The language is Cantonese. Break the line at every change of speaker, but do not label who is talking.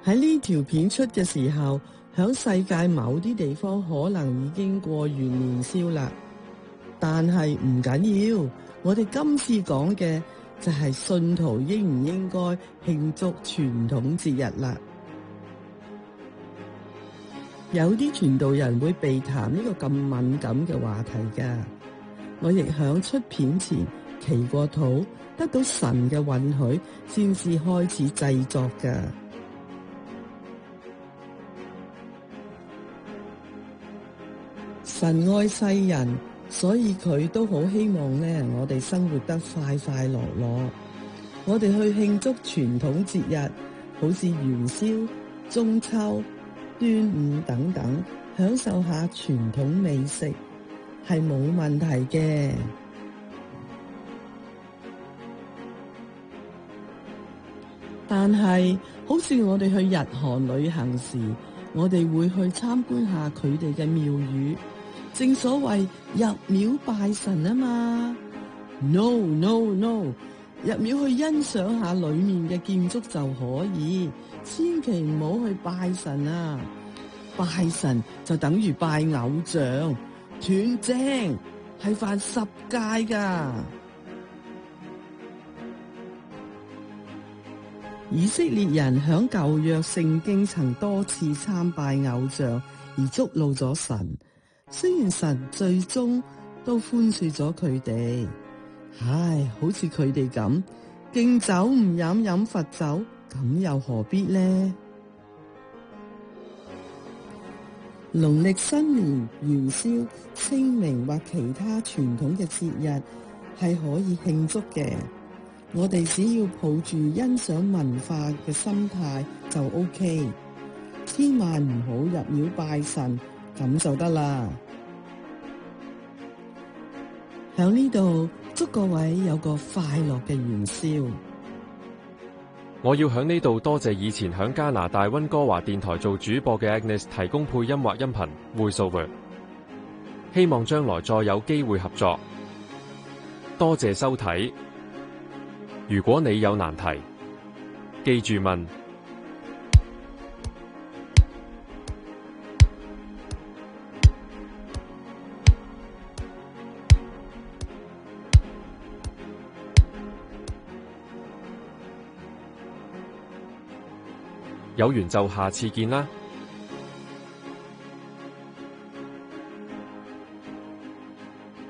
喺呢條片出嘅時候，響世界某啲地方可能已經過完年宵啦。但係唔緊要，我哋今次講嘅就係信徒應唔應該慶祝傳統節日啦。有啲傳道人會避談呢個咁敏感嘅話題㗎。我亦響出片前祈過禱，得到神嘅允許，先至開始製作㗎。神愛世人，所以佢都好希望呢，我哋生活得快快樂樂。我哋去慶祝傳統節日，好似元宵、中秋、端午等等，享受下傳統美食，係冇問題嘅。但係，好似我哋去日韓旅行時，我哋會去參觀下佢哋嘅廟宇。正所謂入廟拜神啊嘛 ，no， 入廟去欣賞下裏面嘅建築就可以，千祈唔好去拜神啊！拜神就等於拜偶像，斷正係犯10戒噶。以色列人響舊約聖經曾多次參拜偶像而觸怒咗神。雖然神最終都寬恕咗佢哋，唉，好似佢哋咁敬酒唔飲，飲罰酒，咁又何必呢？農曆新年、元宵、清明或其他傳統嘅節日係可以慶祝嘅，我哋只要抱住欣賞文化嘅心態就 OK， 千萬唔好入廟拜神。咁就得啦。喺呢度祝各位有個快樂嘅元宵。
我要喺呢度多謝以前喺加拿大溫哥華電台做主播嘅 Agnes 提供配音或音頻 voiceover。希望將來再有機會合作。多謝收睇。如果你有難題，記住問。有緣就下次見啦。